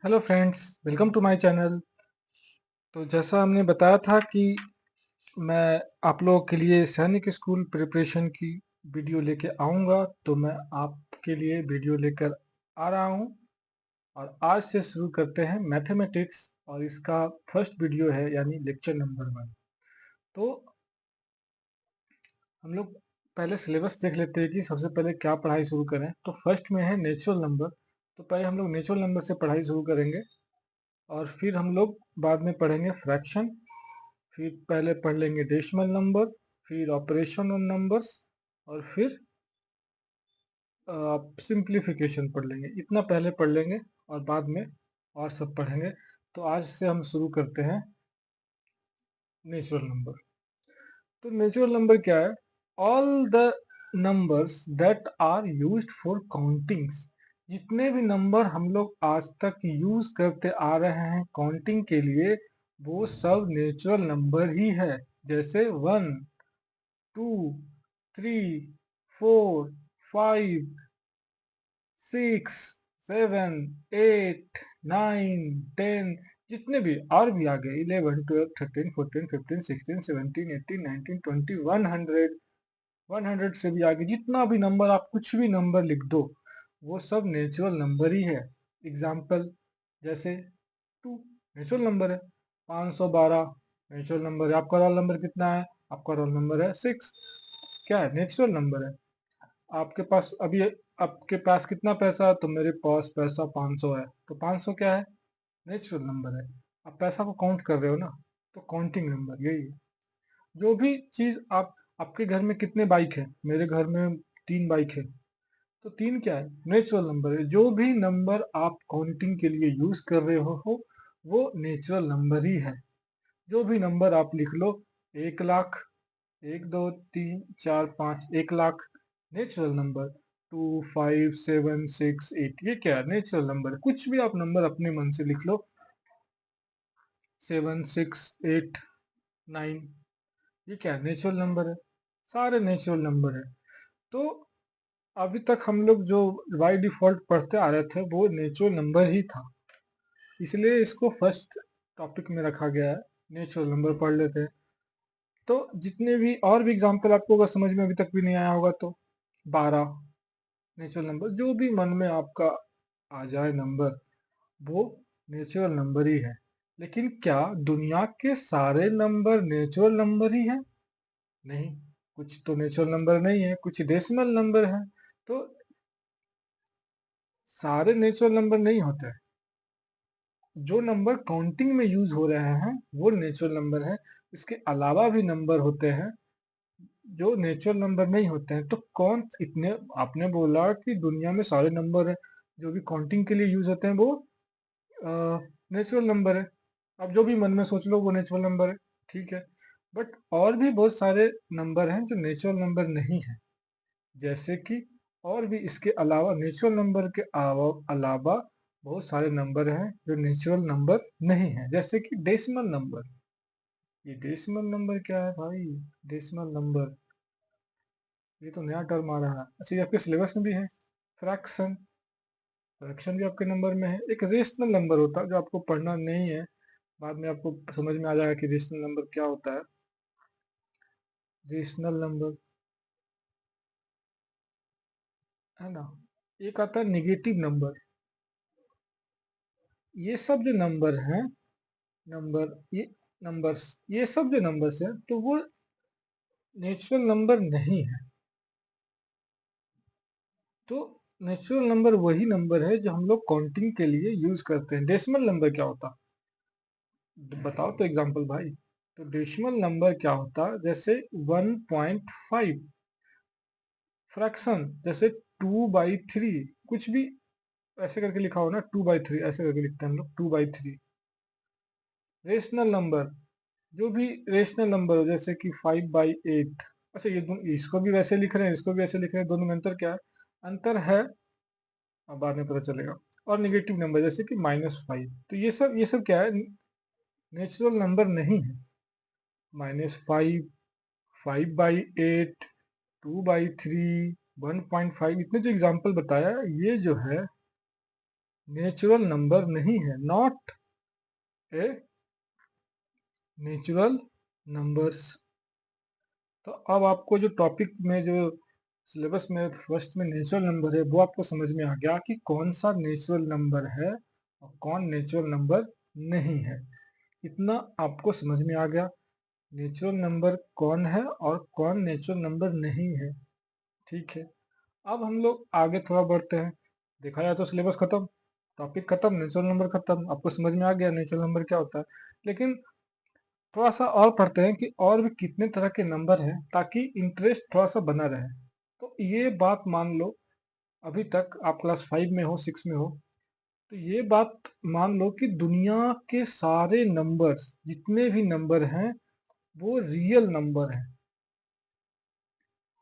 Hello friends, welcome to my channel. तो जैसा हमने बताया था कि मैं आप लोगों के लिए सैनिक स्कूल प्रिपरेशन की वीडियो लेके आऊँगा, तो मैं आपके लिए वीडियो लेकर आ रहा हूँ। और आज से शुरू करते हैं मैथमेटिक्स, और इसका फर्स्ट वीडियो है यानी लेक्चर नंबर 1। तो हम लोग पहले सिलेबस देख लेते हैं कि सबसे पहले क्या पढ़ाई शुरू करें। तो फर्स्ट में है नेचुरल नंबर। तो पहले हम लोग नेचुरल नंबर से पढ़ाई शुरू करेंगे, और फिर हम लोग बाद में पढ़ेंगे फ्रैक्शन। फिर पहले पढ़ लेंगे डेसिमल नंबर, फिर ऑपरेशन ऑन नंबर्स, और फिर सिंप्लीफिकेशन पढ़ लेंगे। इतना पहले पढ़ लेंगे और बाद में और सब पढ़ेंगे। तो आज से हम शुरू करते हैं नेचुरल नंबर। तो नेचुरल नंबर क्या है? All the numbers that are used for countings. जितने भी नंबर हम लोग आज तक यूज करते आ रहे हैं काउंटिंग के लिए, वो सब नेचुरल नंबर ही है। जैसे 1, 2, 3, 4, 5, 6, 7, 8, 9, 10, जितने भी और भी आगे 11, 12, 13, 14, 15, 16, 17, 18, 19, 20, 100, 100 से भी आगे जितना भी नंबर, आप कुछ भी नंबर लिख दो, वो सब नेचुरल नंबर ही है। एग्जाम्पल जैसे 2 नेचुरल नंबर है, 512 नेचुरल नंबर है। आपका रोल नंबर कितना है? आपका रोल नंबर है 6। क्या है? नेचुरल नंबर है। आपके पास अभी आपके पास कितना पैसा है? तो मेरे पास पैसा 500 है। तो 500 क्या है? नेचुरल नंबर है। आप पैसा को काउंट कर रहे हो ना, तो काउंटिंग नंबर यही है। जो भी चीज आपके घर में कितने बाइक है? मेरे घर में 3 बाइक है। तो 3 क्या है? नेचुरल नंबर है। जो भी नंबर आप काउंटिंग के लिए यूज कर रहे हो वो नेचुरल नंबर ही है। जो भी नंबर आप लिख लो, 1 लाख, 1, 2, 3, 4, 5, 1 लाख नेचुरल नंबर। 2, 5, 7, 6, 8, ये क्या है? नेचुरल नंबर है। कुछ भी आप नंबर अपने मन से लिख लो, 7, 6, 8, 9, ये क्या है? नेचुरल नंबर है। सारे नेचुरल नंबर है। तो अभी तक हम लोग जो बाय डिफॉल्ट पढ़ते आ रहे थे वो नेचुरल नंबर ही था, इसलिए इसको फर्स्ट टॉपिक में रखा गया है। नेचुरल नंबर पढ़ लेते हैं। तो जितने भी और भी एग्जांपल आपको अगर समझ में अभी तक भी नहीं आया होगा, तो 12 नेचुरल नंबर। जो भी मन में आपका आ जाए नंबर, वो नेचुरल नंबर ही है। लेकिन क्या दुनिया के सारे नंबर नेचुरल नंबर ही है? नहीं, कुछ तो नेचुरल नंबर नहीं है, कुछ डेसिमल नंबर है। तो सारे नेचुरल नंबर नहीं होते। जो नंबर काउंटिंग में यूज हो रहे हैं वो नेचुरल नंबर है। इसके अलावा भी नंबर होते हैं जो नेचुरल नंबर नहीं होते हैं। तो कौन इतने, आपने बोला कि दुनिया में सारे नंबर है जो भी काउंटिंग के लिए यूज होते हैं वो नेचुरल नंबर है। आप जो भी मन में सोच लो वो नेचुरल नंबर है, ठीक है। बट और भी बहुत सारे नंबर हैं जो नेचुरल नंबर नहीं है। जैसे कि और भी इसके अलावा, नेचुरल नंबर के अलावा बहुत सारे नंबर हैं जो नेचुरल नंबर नहीं है। जैसे कि डेसिमल नंबर। ये डेसिमल नंबर क्या है भाई? डेसिमल नंबर, ये तो नया टर्म आ रहा है। अच्छा, ये आपके सिलेबस में भी है। फ्रैक्शन, फ्रैक्शन भी आपके नंबर में है। एक रेशनल नंबर होता है जो आपको पढ़ना नहीं है, बाद में आपको समझ में आ जाएगा कि रेशनल नंबर क्या होता है। रेशनल नंबर है ना। एक आता है निगेटिव नंबर। ये सब जो नंबर हैं, नंबर ये नंबर्स, ये सब जो नंबर्स हैं, तो वो नेचुरल नंबर नहीं है। तो नेचुरल नंबर वही नंबर है जो हम लोग काउंटिंग के लिए यूज करते हैं। डेसिमल नंबर क्या होता? बताओ तो एग्जांपल भाई। तो डेसिमल नंबर क्या होता? जैसे 1.5। फ्रैक्शन जैसे 2/3। कुछ भी ऐसे करके लिखा हो ना, 2/3 ऐसे करके लिखते हैं हम लोग, 2/3। रेशनल नंबर, जो भी रेशनल नंबर हो, जैसे कि 5/8। अच्छा, ये दोनों, इसको भी वैसे लिख रहे हैं, इसको भी ऐसे लिख रहे हैं, दोनों में अंतर क्या है? अंतर है, अब बाद में पता चलेगा। और निगेटिव नंबर जैसे कि -5। तो ये सब क्या है? नेचुरल नंबर नहीं है। -5, 5/8, 2/3, 1.5, इतने जो एग्जाम्पल बताया, ये जो है नेचुरल नंबर नहीं है, नॉट ए नेचुरल नंबर्स। तो अब आपको जो टॉपिक में जो सिलेबस में फर्स्ट में नेचुरल नंबर है वो आपको समझ में आ गया कि कौन सा नेचुरल नंबर है और कौन नेचुरल नंबर नहीं है। इतना आपको समझ में आ गया, नेचुरल नंबर कौन है और कौन नेचुरल नंबर नहीं है। ठीक है, अब हम लोग आगे थोड़ा बढ़ते हैं। देखा जाए तो सिलेबस खत्म, टॉपिक खत्म, नेचुरल नंबर खत्म, आपको समझ में आ गया नेचुरल नंबर क्या होता है। लेकिन थोड़ा सा और पढ़ते हैं कि और भी कितने तरह के नंबर हैं ताकि इंटरेस्ट थोड़ा सा बना रहे। तो ये बात मान लो, अभी तक आप क्लास 5 में हो, 6 में हो, तो ये बात मान लो कि दुनिया के सारे नंबर, जितने भी नंबर हैं, वो रियल नंबर हैं।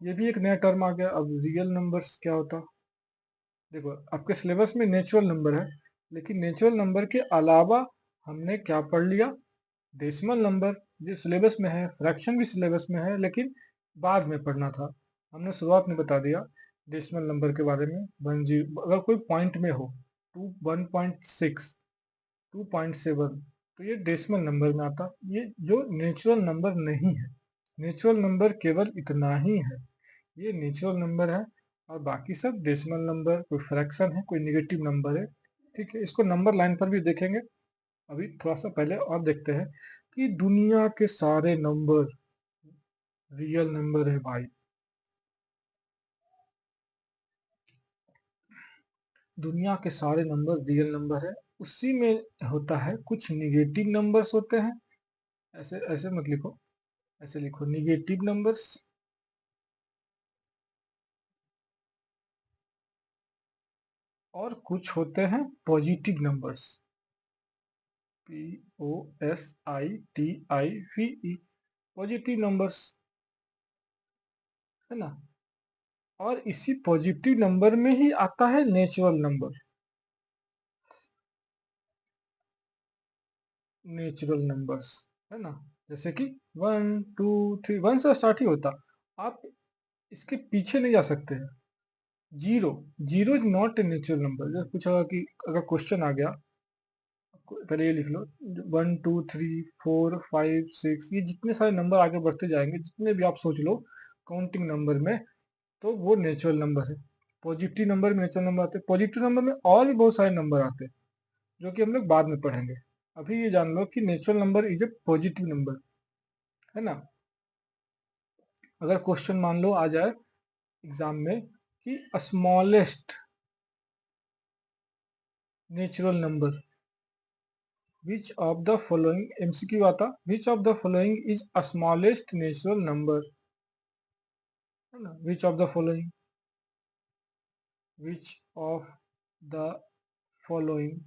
ये भी एक नया टर्म आ गया। अब रियल नंबर्स क्या होता, देखो आपके सिलेबस में नेचुरल नंबर है, लेकिन नेचुरल नंबर के अलावा हमने क्या पढ़ लिया, डेसिमल नंबर जो सिलेबस में है, फ्रैक्शन भी सिलेबस में है लेकिन बाद में पढ़ना था। हमने शुरुआत में बता दिया डेसिमल नंबर के बारे में। 10, अगर कोई पॉइंट में हो, 1.6, 2.7, तो ये डेसिमल नंबर में आता। ये जो नेचुरल नंबर नहीं है, नेचुरल नंबर केवल इतना ही है, ये नेचुरल नंबर है। और बाकी सब डेसिमल नंबर, कोई फ्रैक्शन है, कोई निगेटिव नंबर है। ठीक है, इसको नंबर लाइन पर भी देखेंगे। अभी थोड़ा सा पहले और देखते हैं कि दुनिया के सारे नंबर रियल नंबर है भाई। दुनिया के सारे नंबर रियल नंबर है, उसी में होता है कुछ निगेटिव नंबर्स होते हैं। ऐसे ऐसे मत लिखो, ऐसे लिखो निगेटिव नंबर्स, और कुछ होते हैं positive numbers, POSITIVE, positive numbers, है ना। और इसी पॉजिटिव नंबर में ही आता है नेचुरल नंबर। नेचुरल नंबर्स, है ना, जैसे कि 1 2 3, 1 से स्टार्ट ही होता, आप इसके पीछे नहीं जा सकते हैं। Zero, zero is not a natural number. जैसे पूछा कि अगर क्वेश्चन आ गया, पहले ये लिख लो, 1 2 3 4 5 6, ये जितने सारे नंबर आगे बढ़ते जाएंगे, जितने भी आप सोच लो काउंटिंग नंबर में, तो वो नेचुरल नंबर है। पॉजिटिव नंबर में नेचुरल नंबर आते हैं, पॉजिटिव नंबर में और भी बहुत सारे नंबर आते हैं जो कि हम लोग बाद में पढ़ेंगे। अभी ये जान लो कि natural number is a positive number, है ना। अगर क्वेश्चन मान लो आ जाए एग्जाम में कि smallest natural number, which of the following, MCQ आता, which of the following is smallest natural number, है ना। Which of the following, which of the following,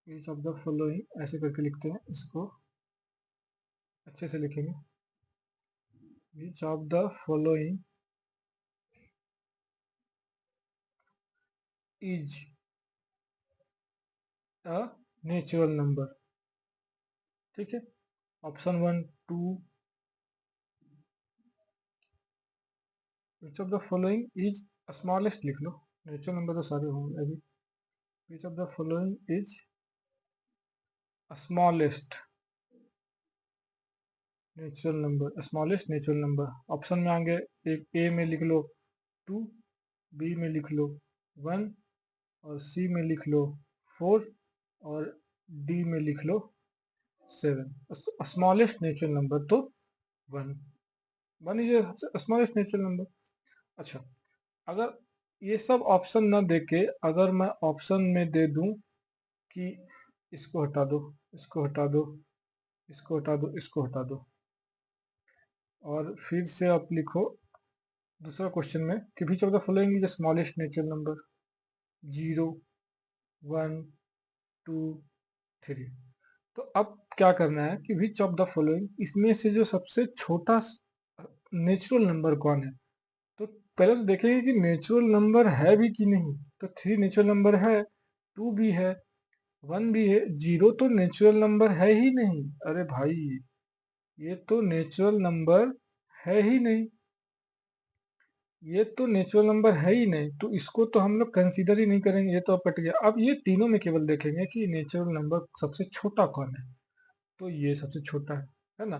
which of the following, ऐसे करके लिखते हैं इसको, अच्छे से लिखेंगे। Which of the following is a natural number. ठीक है, option 1 2, which of the following is smallest लिख लो, नेचुरल नंबर तो सारे होंगे अभी। विच of the following is smallest natural number, smallest natural number. Option में आगे, एक ए में लिख लो 2, बी में लिख लो 1, और सी में लिख लो 4, और डी में लिख लो 7। स्मॉलेस्ट नेचुरल नंबर तो 1, 1 इज स्मॉलेस्ट नेचुरल नंबर। अच्छा, अगर ये सब ऑप्शन ना देके अगर मैं ऑप्शन में दे दूं कि इसको हटा दो, इसको हटा दो, इसको हटा दो, इसको हटा दो, और फिर से आप लिखो दूसरा क्वेश्चन में कि विच of the following is the smallest natural number, 0 1 2 3, तो अब क्या करना है कि विच ऑफ द फॉलोइंग, इसमें से जो सबसे छोटा नेचुरल नंबर कौन है। तो पहले तो देखेंगे कि नेचुरल नंबर है भी कि नहीं। तो 3 नेचुरल नंबर है, 2 भी है, 1 भी है, 0 तो नेचुरल नंबर है ही नहीं। अरे भाई, ये तो नेचुरल नंबर है ही नहीं। ये तो नेचुरल नंबर है ही नहीं, तो इसको तो हम लोग कंसीडर ही नहीं करेंगे, ये तो अब कट गया। अब ये तीनों में केवल देखेंगे कि नेचुरल नंबर सबसे छोटा कौन है, तो ये सबसे छोटा है ना।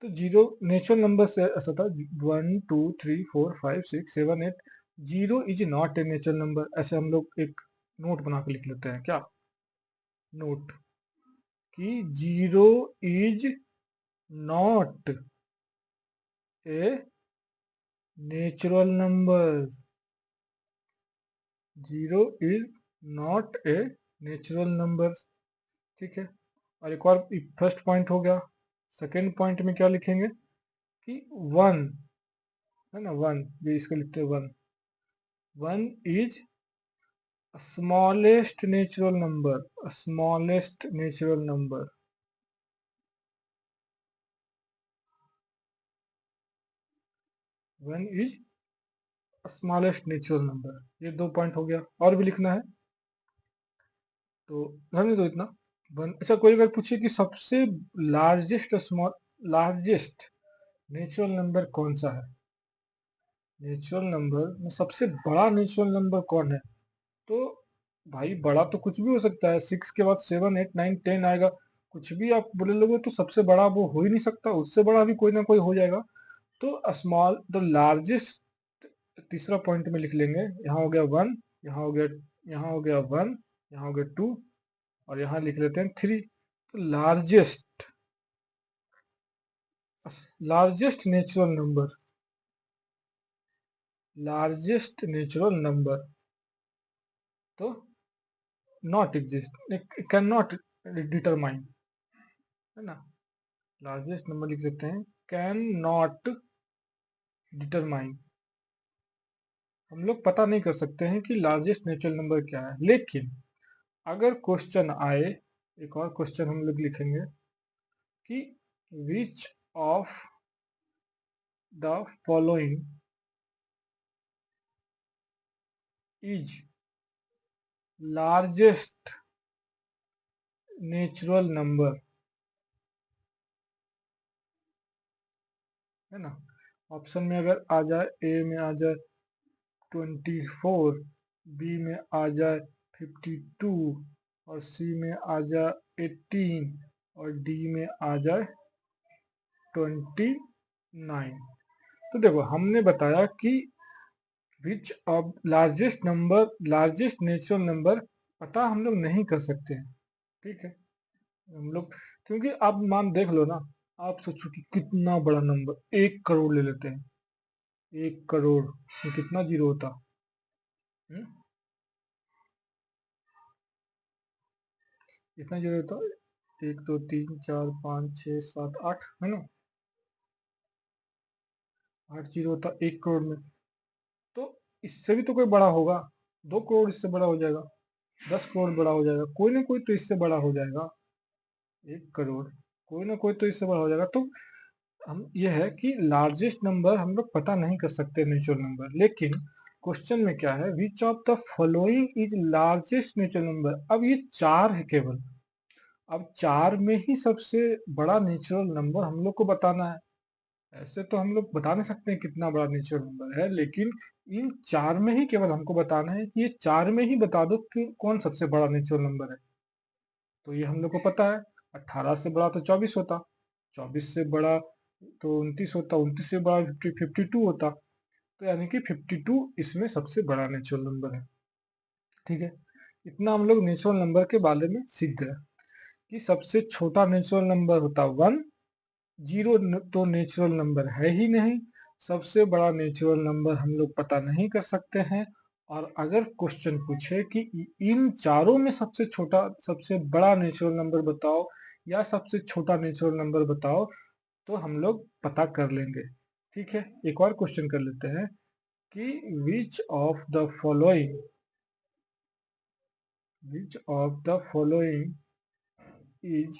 तो जीरो नेचुरल नंबर से ऐसा था, 1 2 3 4 5 6 7 8, zero is not a natural number, ऐसे हम लोग एक नोट बना के लिख लेते हैं, क्या नोट, कि zero is not a natural number, zero is not a natural number. ठीक है, और एक और फर्स्ट पॉइंट हो गया। सेकेंड पॉइंट में क्या लिखेंगे कि वन, है ना, वन, ये इसको लिखते हैं one, one is smallest natural number, smallest natural number, one is smallest natural number. ये 2 पॉइंट हो गया, और भी लिखना है तो समझे तो इतना। वन, अच्छा कोई अगर पूछे कि सबसे largest small, largest natural number कौन सा है, नेचुरल नंबर में सबसे बड़ा नेचुरल नंबर कौन है, तो भाई बड़ा तो कुछ भी हो सकता है, 6 के बाद 7 8 9 10 आएगा, कुछ भी आप बोले लोगे तो सबसे बड़ा वो हो ही नहीं सकता, उससे बड़ा भी कोई ना कोई हो जाएगा। तो स्मॉल द लार्जेस्ट, तीसरा पॉइंट में लिख लेंगे, यहाँ हो गया वन, यहाँ हो गया, यहाँ हो गया वन, यहाँ हो गया टू, और यहाँ लिख लेते हैं थ्री। तो largest, largest natural number, largest natural number, तो not exist, can not determine, है ना, लार्जेस्ट नंबर लिख देते हैं, कैन नॉट डिटरमाइन। हम लोग पता नहीं कर सकते हैं कि लार्जेस्ट नेचुरल नंबर क्या है, लेकिन अगर क्वेश्चन आए, एक और क्वेश्चन हम लोग लिखेंगे कि विच of the following is largest natural number, है ना। ऑप्शन में अगर आ जाए, ए में आ जाए 24, बी में आ जाए 52, और सी में आ जाए 18, और डी में आ जाए 29। तो देखो हमने बताया कि which of largest number, largest natural number पता हम लोग नहीं कर सकते हैं, ठीक है। हम लोग, क्योंकि आप मान देख लो ना, आप सोचो कि कितना बड़ा नंबर, 1 करोड़ ले लेते हैं, 1 करोड़ में कितना जीरो होता, हम्म? कितना जीरो होता, 1 2 3 4 5 6 7 8, है ना, 8 जीरो होता 1 करोड़ में। तो इससे भी तो कोई बड़ा होगा, 2 करोड़ इससे बड़ा हो जाएगा, 10 करोड़ बड़ा हो जाएगा, कोई ना कोई तो इससे बड़ा हो जाएगा, 1 करोड़, कोई ना कोई तो इससे बड़ा हो जाएगा। तो हम ये है कि लार्जेस्ट नंबर हम लोग पता नहीं कर सकते नेचुरल नंबर, लेकिन क्वेश्चन में क्या है, विच of the following is largest natural number. अब ये चार है केवल, अब चार में ही सबसे बड़ा नेचुरल नंबर हम लोग को बताना है। ऐसे तो हम लोग बता नहीं सकते हैं कितना बड़ा नेचुरल नंबर है, लेकिन इन चार में ही केवल हमको बताना है कि ये चार में ही बता दो कि कौन सबसे बड़ा नेचुरल नंबर है। तो ये हम लोग को पता है, 18 से बड़ा तो 24 होता, 24 से बड़ा तो 29 होता, 29 से बड़ा 52 होता, तो यानी कि 52 इसमें सबसे बड़ा नेचुरल नंबर है। ठीक है, इतना हम लोग नेचुरल नंबर के बारे में सीख गए कि सबसे छोटा नेचुरल नंबर होता वन, जीरो तो नेचुरल नंबर है ही नहीं, सबसे बड़ा नेचुरल नंबर हम लोग पता नहीं कर सकते हैं। और अगर क्वेश्चन पूछे कि इन चारों में सबसे छोटा, सबसे बड़ा नेचुरल नंबर बताओ, या सबसे छोटा नेचुरल नंबर बताओ, तो हम लोग पता कर लेंगे। ठीक है, एक और क्वेश्चन कर लेते हैं कि विच of the following, which of the following is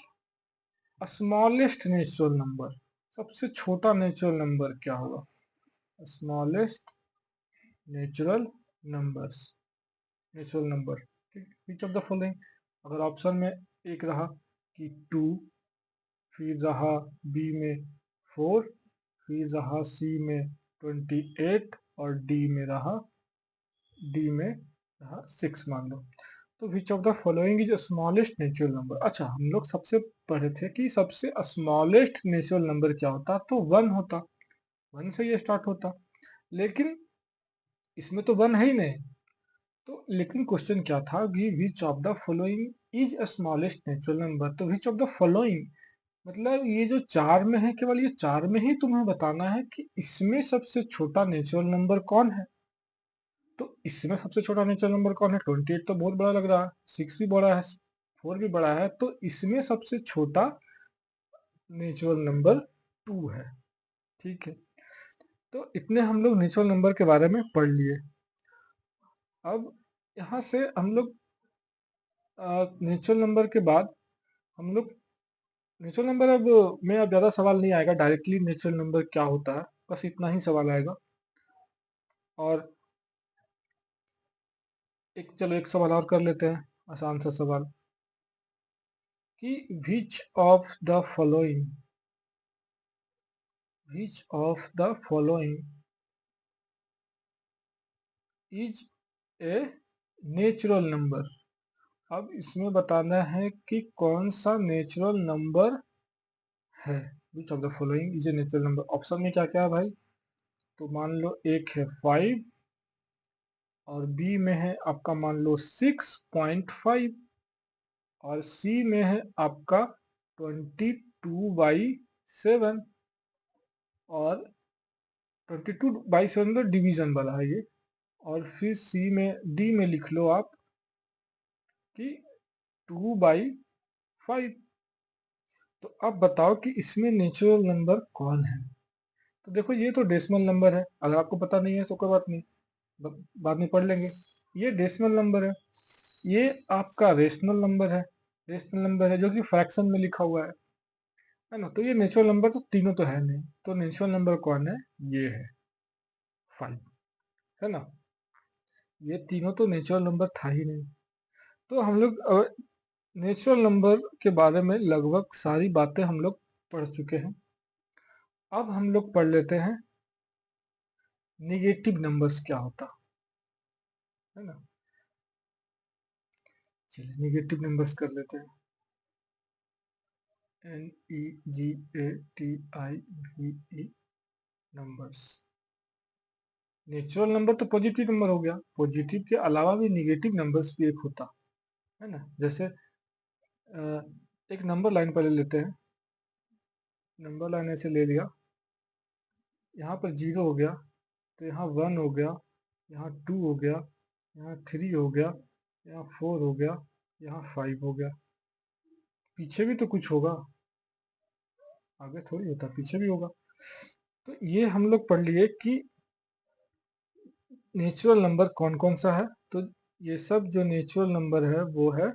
smallest natural number, सबसे छोटा नेचुरल नंबर क्या होगा, smallest natural numbers, natural number, ठीक, विच ऑफ द फॉलोइंग। अगर ऑप्शन में एक रहा कि 2, फिर रहा बी में 4, फिर रहा सी में 28, और डी में रहा 6 मान लो। तो विच of the following is smallest natural number. अच्छा, हम लोग सबसे पढ़े थे कि सबसे स्मॉलेस्ट नेचुरल नंबर क्या होता, तो 1 होता, 1 से ये स्टार्ट होता, लेकिन इसमें तो 1 है ही नहीं। तो लेकिन क्वेश्चन क्या था कि विच of the following is smallest natural number. तो विच ऑफ द फॉलोइंग मतलब ये जो 4 में है, केवल ये 4 में ही तुम्हें बताना है कि इसमें सबसे छोटा नेचुरल नंबर कौन है। तो इसमें सबसे छोटा नेचुरल नंबर कौन है? 28 तो बहुत बड़ा लग रहा है, 6 भी बड़ा है, 4 भी बड़ा है, तो इसमें सबसे छोटा नेचुरल नंबर 2 है। ठीक है, तो इतने हम लोग नेचुरल नंबर के बारे में पढ़ लिए। अब यहाँ से हम लोग नेचुरल नंबर के बाद हम लोग नेचुरल नंबर अब ज़्यादा सवाल नहीं आएगा, डायरेक्टली नेचुरल नंबर क्या होता है, बस इतना ही सवाल आएगा। और चलो एक सवाल और कर लेते हैं, आसान सा सवाल कि विच of the following is a natural number. अब इसमें बताना है कि कौन सा नेचुरल नंबर है। विच of the following is a natural number. Option में क्या क्या है भाई? तो मान लो एक है 5 और बी में है आपका मान लो 6.5 और सी में है आपका 22/7 और 22/7 तो डिवीजन वाला है ये। और फिर सी में डी में लिख लो आप कि 2/5। तो अब बताओ कि इसमें नेचुरल नंबर कौन है। तो देखो ये तो डेसिमल नंबर है, अगर आपको पता नहीं है तो कोई बात नहीं, बाद में पढ़ लेंगे। ये डेसिमल नंबर है, ये आपका रेशनल नंबर है, जो कि फ्रैक्शन में लिखा हुआ है ना। तो ये नेचुरल नंबर तो तीनों तो है नहीं, तो नेचुरल नंबर कौन है? ये है 5, है ना। ये तीनों तो नेचुरल नंबर था ही नहीं। तो हम लोग नेचुरल नंबर के बारे में लगभग सारी बातें हम लोग पढ़ चुके हैं। अब हम लोग पढ़ लेते हैं निगेटिव नंबर्स क्या होता है ना। चलिए निगेटिव नंबर्स कर लेते हैं। NEGATIVE numbers. नेचुरल नंबर तो पॉजिटिव नंबर हो गया, पॉजिटिव के अलावा भी निगेटिव नंबर्स भी एक होता है ना। जैसे एक नंबर लाइन पहले लेते हैं, नंबर लाइन ऐसे ले लिया, यहाँ पर 0 हो गया, तो यहाँ 1 हो गया, यहाँ 2 हो गया, यहाँ 3 हो गया, यहाँ 4 हो गया, यहाँ 5 हो गया। पीछे भी तो कुछ होगा, आगे थोड़ी होता, पीछे भी होगा। तो ये हम लोग पढ़ लिए कि नेचुरल नंबर कौन कौन सा है। तो ये सब जो नेचुरल नंबर है वो है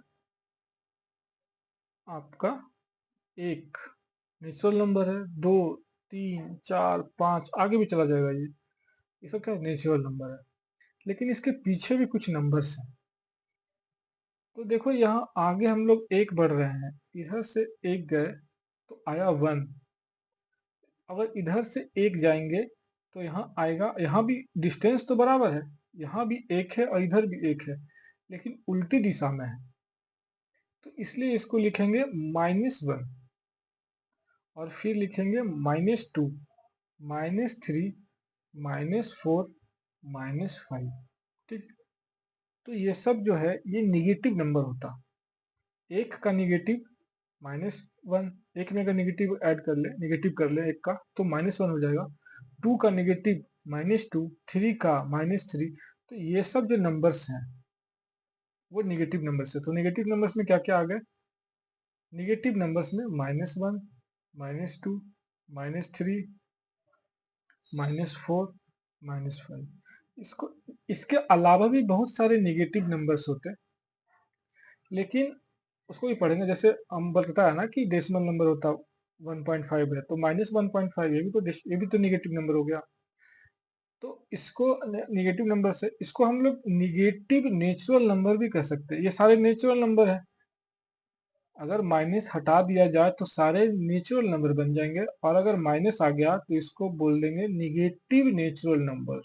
आपका 1 नेचुरल नंबर है, 2 3 4 5 आगे भी चला जाएगा। ये सब क्या नेचुरल नंबर है, लेकिन इसके पीछे भी कुछ नंबर्स हैं। तो देखो यहाँ आगे हम लोग 1 बढ़ रहे हैं, इधर से 1 गए तो आया 1। अगर इधर से 1 जाएंगे तो यहाँ आएगा, यहाँ भी डिस्टेंस तो बराबर है, यहाँ भी 1 है और इधर भी 1 है, लेकिन उल्टी दिशा में है। तो इसलिए इसको लिखेंगे -1 और फिर लिखेंगे -2 -3 -4 -5। ठीक, तो ये सब जो है ये निगेटिव नंबर होता। 1 का निगेटिव -1, एक में अगर निगेटिव ऐड कर ले, निगेटिव कर ले 1 का तो -1 हो जाएगा। 2 का निगेटिव -2, 3 का -3। तो ये सब जो नंबर्स हैं वो निगेटिव नंबर्स है। तो निगेटिव नंबर्स में क्या क्या आ गए? निगेटिव नंबर्स में -1 -2 -3 -4 -5। इसको इसके अलावा भी बहुत सारे निगेटिव नंबर्स होते हैं, लेकिन उसको भी पढ़ेंगे। जैसे हम बताया ना कि डेसिमल नंबर होता 1.5 है, तो -1.5 ये भी तो निगेटिव नंबर हो गया। तो इसको निगेटिव नंबर से इसको हम लोग निगेटिव नेचुरल नंबर भी कह सकते हैं। ये सारे नेचुरल नंबर है, अगर माइनस हटा दिया जाए तो सारे नेचुरल नंबर बन जाएंगे, और अगर माइनस आ गया तो इसको बोल देंगे negative natural number.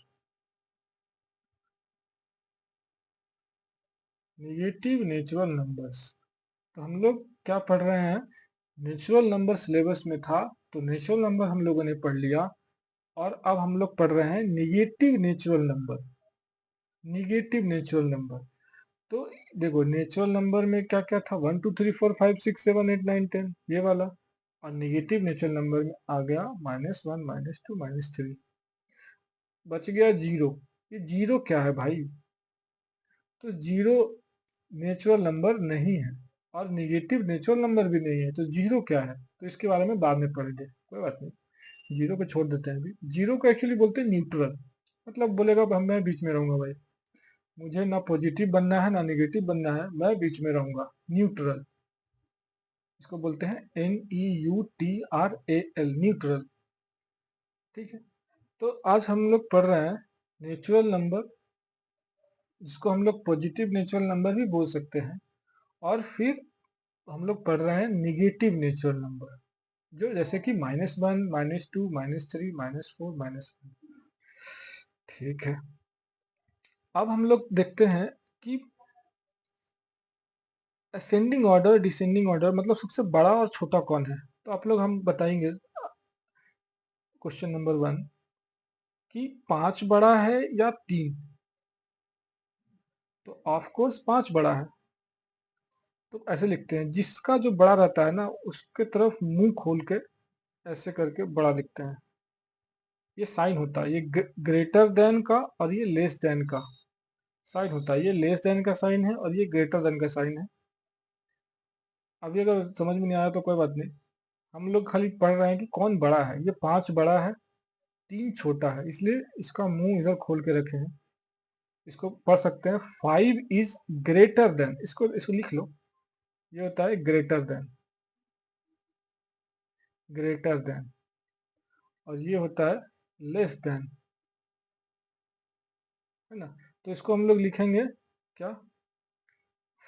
Negative natural numbers. तो हम लोग क्या पढ़ रहे हैं, नेचुरल नंबर सिलेबस में था, तो नेचुरल नंबर हम लोगों ने पढ़ लिया, और अब हम लोग पढ़ रहे हैं negative natural number. Negative natural number, तो देखो नेचुरल नंबर में क्या क्या था, 1 2 3 4 5 6 7 8 9 10, ये वाला। और निगेटिव नेचुरल नंबर में आ गया -1 -2 -3, बच गया जीरो। ये जीरो क्या है भाई, तो जीरो नेचुरल नंबर नहीं है, और निगेटिव नेचुरल नंबर भी नहीं है, तो जीरो क्या है, तो इसके बारे में बाद में पढ़ेंगे, कोई बात नहीं, जीरो को छोड़ देते हैं अभी। जीरो को एक्चुअली बोलते हैं न्यूट्रल, मतलब बोलेगा मैं बीच में रहूंगा भाई, मुझे ना पॉजिटिव बनना है ना निगेटिव बनना है, मैं बीच में रहूंगा, न्यूट्रल। इसको बोलते हैं NEUTRAL, न्यूट्रल। ठीक है, तो आज हम लोग पढ़ रहे हैं नेचुरल नंबर, जिसको हम लोग पॉजिटिव नेचुरल नंबर भी बोल सकते हैं, और फिर हम लोग पढ़ रहे हैं निगेटिव नेचुरल नंबर, जो जैसे कि -1 -2 -3 -4 -1। ठीक है, अब हम लोग देखते हैं कि असेंडिंग ऑर्डर डिसेंडिंग ऑर्डर, मतलब सबसे बड़ा और छोटा कौन है। तो आप लोग हम बताएंगे क्वेश्चन नंबर 1 कि 5 बड़ा है या 3, तो ऑफ कोर्स 5 बड़ा है। तो ऐसे लिखते हैं, जिसका जो बड़ा रहता है ना उसके तरफ मुंह खोल के ऐसे करके बड़ा लिखते हैं। ये साइन होता है, ये ग्रेटर देन का और ये लेस देन का साइन होता है। ये लेस देन का साइन है और ये ग्रेटर देन का साइन है। अभी अगर समझ में नहीं आया तो कोई बात नहीं, हम लोग खाली पढ़ रहे हैं कि कौन बड़ा है। ये 5 बड़ा है, 3 छोटा है, इसलिए इसका मुंह इधर खोल के रखे हैं। इसको पढ़ सकते हैं 5 इज ग्रेटर देन, इसको इसको लिख लो, ये होता है ग्रेटर देन, ग्रेटर देन, और ये होता है लेस देन, है ना। तो इसको हम लोग लिखेंगे क्या,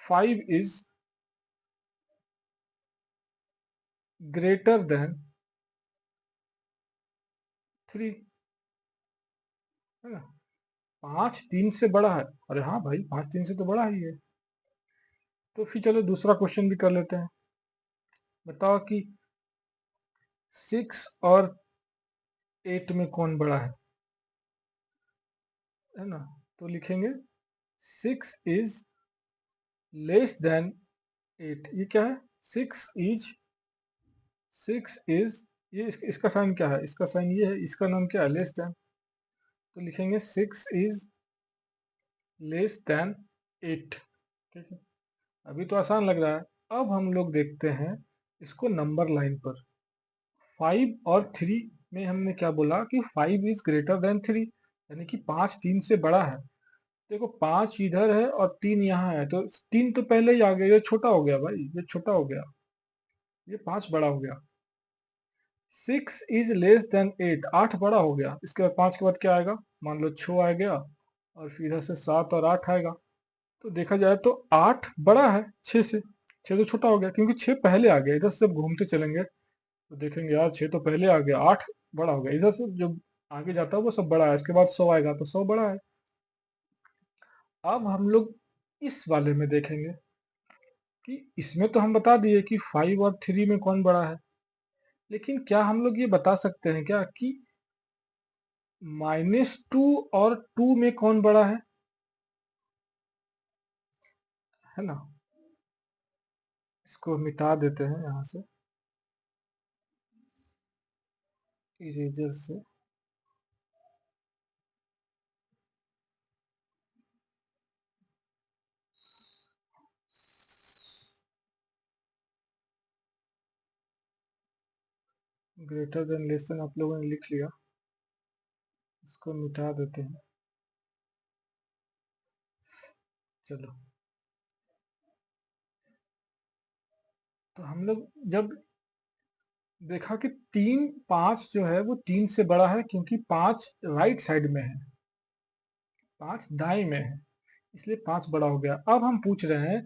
5 इज ग्रेटर देन 3, है ना। 5 3 से बड़ा है, अरे हाँ भाई 5 3 से तो बड़ा ही है। तो फिर चलो दूसरा क्वेश्चन भी कर लेते हैं। बताओ कि 6 और 8 में कौन बड़ा है ना। तो लिखेंगे 6 इज लेस देन 8। ये क्या है, 6 इज, 6 इज, ये इसका साइन क्या है, इसका साइन ये है, इसका नाम क्या है, लेस देन। तो लिखेंगे 6 इज लेस देन 8। ठीक है, अभी तो आसान लग रहा है। अब हम लोग देखते हैं इसको नंबर लाइन पर। 5 और 3 में हमने क्या बोला कि 5 इज ग्रेटर देन 3, यानी कि 5 3 से बड़ा है। देखो 5 इधर है और 3 यहाँ है, तो 3 तो पहले ही आ गया, ये छोटा हो गया भाई, ये छोटा हो गया, ये 5 बड़ा हो गया। 6 इज लेस देन 8, 8 बड़ा हो गया। इसके बाद 5 के बाद क्या आएगा, मान लो 6 आ गया, और फिर इधर से 7 और 8 आएगा। तो देखा जाए तो 8 बड़ा है 6 से, 6 तो छोटा हो गया, क्योंकि 6 पहले आ गया। इधर से जब घूमते चलेंगे तो देखेंगे यार 6 तो पहले आ गया, 8 बड़ा हो गया। इधर से जो आगे जाता है वो सब बड़ा है, इसके बाद 100 आएगा तो 100 बड़ा है। अब हम लोग इस वाले में देखेंगे कि इसमें तो हम बता दिए कि 5 और 3 में कौन बड़ा है, लेकिन क्या हम लोग ये बता सकते हैं क्या कि -2 और 2 में कौन बड़ा है ना। इसको मिटा देते हैं यहाँ से इरेजर से। ग्रेटर देन लेस देन आप लोगों ने लिख लिया, इसको मिटा देते हैं। चलो, तो हम लोग जब देखा कि 3 5 जो है वो 3 से बड़ा है, क्योंकि 5 राइट साइड में है, 5 दाएं में है, इसलिए 5 बड़ा हो गया। अब हम पूछ रहे हैं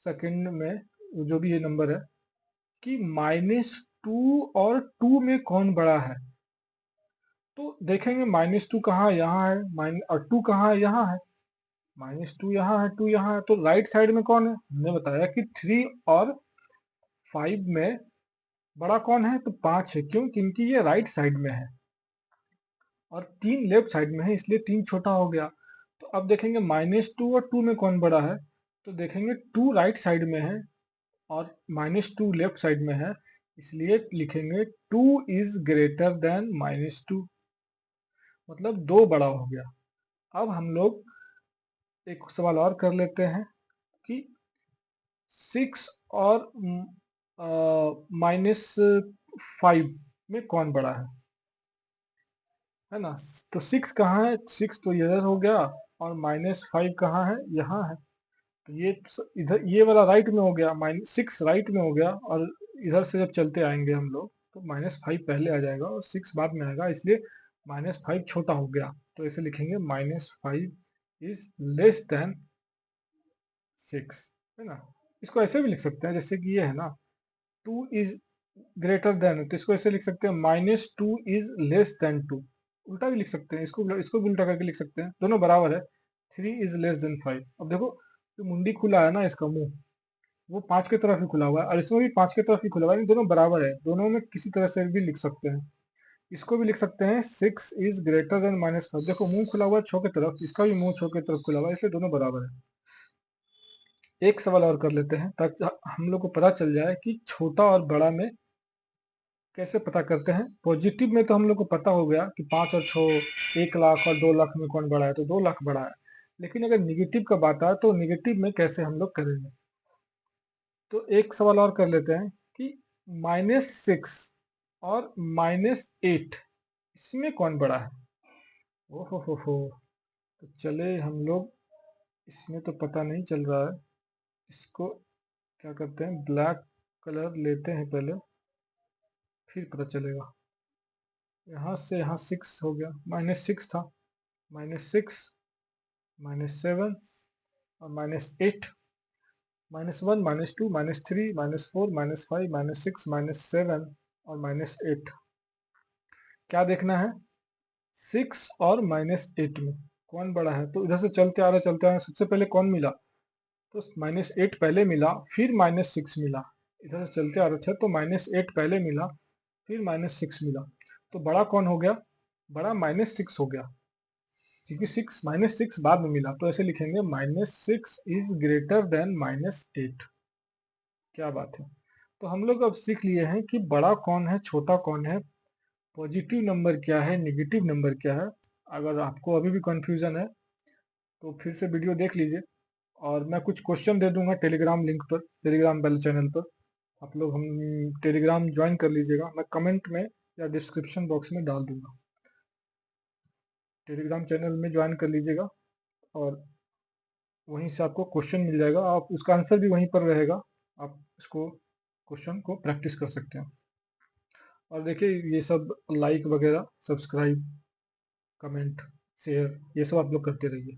सेकंड में जो भी ये नंबर है कि -2 और 2 में कौन बड़ा है। तो देखेंगे -2 कहाँ है, यहाँ है, और 2 कहाँ है, यहाँ है। -2 यहाँ है, 2 यहाँ है, तो राइट साइड में कौन है? हमने बताया कि 3 और 5 में बड़ा कौन है? तो 5 है। क्यों? क्योंकि ये राइट साइड में है और 3 लेफ्ट साइड में है, इसलिए 3 छोटा हो गया। तो अब देखेंगे -2 और 2 में कौन बड़ा है? तो देखेंगे 2 राइट साइड में है और -2 लेफ्ट साइड में है, इसलिए लिखेंगे 2 इज ग्रेटर देन -2, मतलब 2 बड़ा हो गया। अब हम लोग एक सवाल और कर लेते हैं कि 6 और -5 में कौन बड़ा है ना? तो 6 कहाँ है? 6 तो इधर हो गया और -5 कहाँ है? यहाँ है। तो ये इधर ये वाला राइट में हो गया, -6 राइट में हो गया और इधर से जब चलते आएंगे हम लोग तो -5 पहले आ जाएगा और 6 बाद में आएगा, इसलिए -5 छोटा हो गया। तो ऐसे लिखेंगे -5 इज लेस देन 6, है ना? इसको ऐसे भी लिख सकते हैं जैसे कि ये है ना, 2 इज ग्रेटर देन, तो इसको ऐसे लिख सकते हैं -2 इज लेस देन 2। उल्टा भी लिख सकते हैं, इसको भी उल्टा करके लिख सकते हैं, दोनों बराबर है। 3 इज लेस देन 5। अब देखो जो मुंडी खुला है ना, इसका मुंह वो 5 की तरफ ही खुला हुआ है और इसमें भी 5 की तरफ ही खुला हुआ है, दोनों बराबर है, दोनों में किसी तरह से भी लिख सकते हैं। इसको भी लिख सकते हैं 6 इज ग्रेटर देन -5। देखो मुंह खुला हुआ है छो की तरफ, इसका भी मुंह छो की तरफ खुला हुआ है, इसलिए दोनों बराबर है। एक सवाल और कर लेते हैं ताकि हम लोग को पता चल जाए कि छोटा और बड़ा में कैसे पता करते हैं। पॉजिटिव में तो हम लोग को पता हो गया कि 5 और 6, 1 लाख और 2 लाख में कौन बड़ा है, तो 2 लाख बड़ा है। लेकिन अगर निगेटिव का बात आए तो निगेटिव में कैसे हम लोग करेंगे? तो एक सवाल और कर लेते हैं कि -6 और -8 इसमें कौन बड़ा है? ओहो, तो चले हम लोग, इसमें तो पता नहीं चल रहा है, इसको क्या करते हैं, ब्लैक कलर लेते हैं पहले, फिर पता चलेगा। यहाँ से यहाँ 6 हो गया, -6 था, -6, -7 और -8, -1, -2, -3, -4, -5, -6, -7 और -8। क्या देखना है? 6 और -8 में कौन बड़ा है? तो इधर से चलते आ रहे सबसे पहले कौन मिला? तो -8 पहले मिला, फिर -6 मिला। इधर से चलते आ रहे थे तो -8 पहले मिला, फिर -6 मिला। तो बड़ा कौन हो गया? बड़ा -6 हो गया, क्योंकि -6 बाद में मिला। तो ऐसे लिखेंगे -6 इज ग्रेटर देन -8। क्या बात है! तो हम लोग अब सीख लिए हैं कि बड़ा कौन है, छोटा कौन है, पॉजिटिव नंबर क्या है, निगेटिव नंबर क्या है। अगर आपको अभी भी कंफ्यूजन है तो फिर से वीडियो देख लीजिए और मैं कुछ क्वेश्चन दे दूंगा टेलीग्राम लिंक पर, टेलीग्राम बेल चैनल पर। आप लोग हम टेलीग्राम ज्वाइन कर लीजिएगा, मैं कमेंट में या डिस्क्रिप्शन बॉक्स में डाल दूंगा। टेलीग्राम चैनल में ज्वाइन कर लीजिएगा और वहीं से आपको क्वेश्चन मिल जाएगा, आप उसका आंसर भी वहीं पर रहेगा, आप इसको क्वेश्चन को प्रैक्टिस कर सकते हैं। और देखिए ये सब लाइक वगैरह, सब्सक्राइब, कमेंट, शेयर, ये सब आप लोग करते रहिए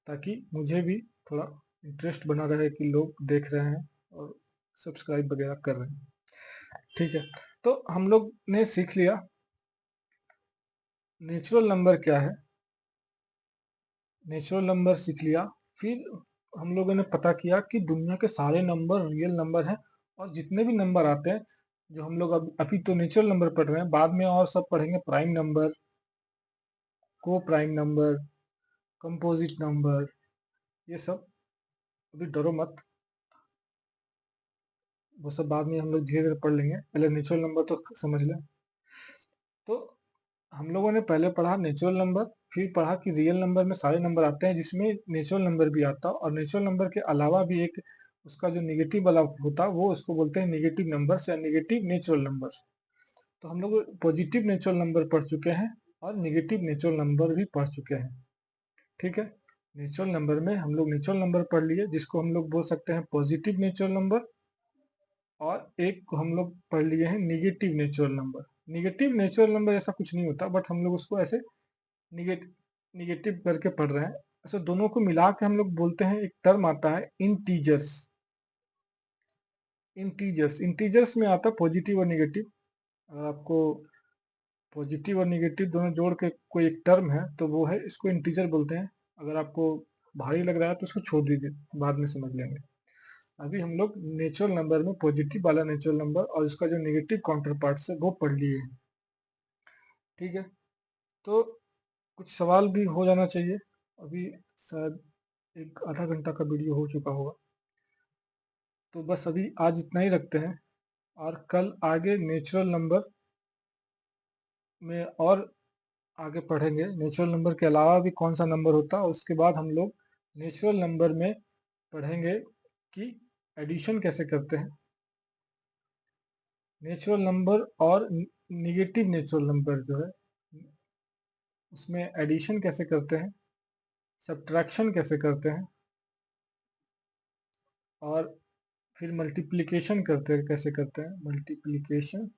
ताकि मुझे भी थोड़ा इंटरेस्ट बना रहे कि लोग देख रहे हैं और सब्सक्राइब वगैरह कर रहे हैं। ठीक है, तो हम लोग ने सीख लिया नेचुरल नंबर क्या है, नेचुरल नंबर सीख लिया। फिर हम लोगों ने पता किया कि दुनिया के सारे नंबर रियल नंबर हैं और जितने भी नंबर आते हैं, जो हम लोग अभी तो नेचुरल नंबर पढ़ रहे हैं, बाद में और सब पढ़ेंगे, प्राइम नंबर, को प्राइम नंबर, कंपोजिट नंबर, ये सब अभी डरो मत, वो सब बाद में हम लोग धीरे धीरे पढ़ लेंगे, पहले नेचुरल नंबर तो समझ लें। तो हम लोगों ने पहले पढ़ा नेचुरल नंबर, फिर पढ़ा कि रियल नंबर में सारे नंबर आते हैं जिसमें नेचुरल नंबर भी आता है, और नेचुरल नंबर के अलावा भी एक उसका जो निगेटिव वाला होता है वो उसको बोलते हैं निगेटिव नंबर्स या निगेटिव नेचुरल नंबर। तो हम लोग पॉजिटिव नेचुरल नंबर पढ़ चुके हैं और निगेटिव नेचुरल नंबर भी पढ़ चुके हैं। ठीक है, नेचुरल नंबर में हम लोग नेचुरल नंबर पढ़ लिए जिसको हम लोग बोल सकते हैं पॉजिटिव नेचुरल नंबर, और एक को हम लोग पढ़ लिए हैं negative natural number. Negative natural number ऐसा कुछ नहीं होता, बट हम लोग उसको ऐसे निगेटिव करके पढ़ रहे हैं। ऐसे दोनों को मिला के हम लोग बोलते हैं, एक टर्म आता है इंटीजर्स। इंटीजर्स में आता है पॉजिटिव और निगेटिव। अगर आपको पॉजिटिव और निगेटिव दोनों जोड़ के कोई एक टर्म है तो वो है, इसको इंटीजर बोलते हैं। अगर आपको भारी लग रहा है तो उसको छोड़ दीजिए, बाद में समझ लेंगे। अभी हम लोग नेचुरल नंबर में पॉजिटिव वाला नेचुरल नंबर और इसका जो नेगेटिव काउंटर पार्ट है वो पढ़ लिए हैं। ठीक है, तो कुछ सवाल भी हो जाना चाहिए। अभी शायद एक आधा घंटा का वीडियो हो चुका होगा, तो बस अभी आज इतना ही रखते हैं, और कल आगे नेचुरल नंबर में और आगे पढ़ेंगे। नेचुरल नंबर के अलावा भी कौन सा नंबर होता है, उसके बाद हम लोग नेचुरल नंबर में पढ़ेंगे कि एडिशन कैसे करते हैं, नेचुरल नंबर और निगेटिव नेचुरल नंबर जो है उसमें एडिशन कैसे करते हैं, सब्ट्रैक्शन कैसे करते हैं, और फिर मल्टीप्लिकेशन कैसे करते हैं, मल्टीप्लिकेशन,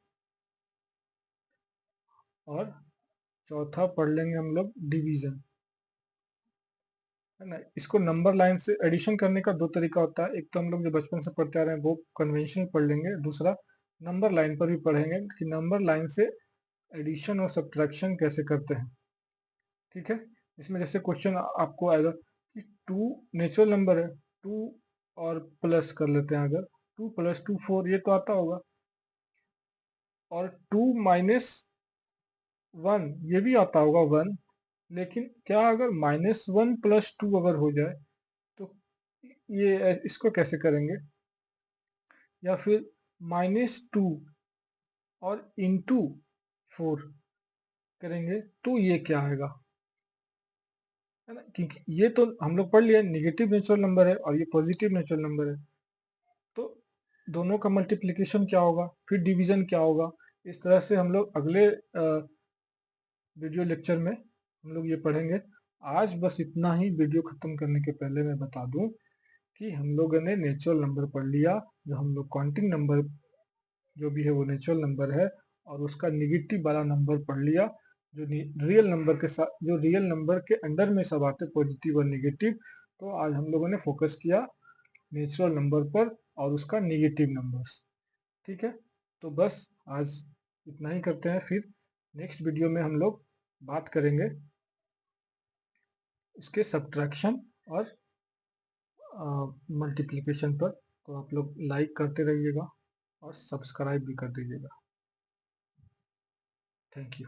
और चौथा पढ़ लेंगे हम लोग डिवीजन, है ना। इसको नंबर लाइन से एडिशन करने का दो तरीका होता है, एक तो हम लोग जो बचपन से पढ़ते आ रहे हैं वो कन्वेंशनल पढ़ लेंगे, दूसरा नंबर लाइन पर भी पढ़ेंगे कि नंबर लाइन से एडिशन और सब्ट्रैक्शन कैसे करते हैं। ठीक है, इसमें जैसे क्वेश्चन आपको आएगा कि टू नेचुरल नंबर है, टू और प्लस कर लेते हैं, अगर 2 + 2 4 ये तो आता होगा, और 2 - 1 ये भी आता होगा 1, लेकिन क्या अगर -1 + 2 अगर हो जाए तो ये इसको कैसे करेंगे, या फिर -2 और *4 करेंगे तो ये क्या आएगा, है ना। क्योंकि ये तो हम लोग पढ़ लिए निगेटिव नेचुरल नंबर है और ये पॉजिटिव नेचुरल नंबर है, तो दोनों का मल्टीप्लिकेशन क्या होगा, फिर डिवीजन क्या होगा। इस तरह से हम लोग अगले वीडियो लेक्चर में हम लोग ये पढ़ेंगे। आज बस इतना ही। वीडियो खत्म करने के पहले मैं बता दूं कि हम लोगों ने नेचुरल नंबर पढ़ लिया, जो हम लोग काउंटिंग नंबर जो भी है वो नेचुरल नंबर है, और उसका निगेटिव वाला नंबर पढ़ लिया, जो रियल नंबर के साथ, जो रियल नंबर के अंडर में सब आते पॉजिटिव और निगेटिव। तो आज हम लोगों ने फोकस किया नेचुरल नंबर पर और उसका निगेटिव नंबर्स। ठीक है, तो बस आज इतना ही करते हैं, फिर नेक्स्ट वीडियो में हम लोग बात करेंगे इसके सब्ट्रैक्शन और मल्टीप्लिकेशन पर। तो आप लोग लाइक करते रहिएगा और सब्सक्राइब भी कर दीजिएगा। Thank you.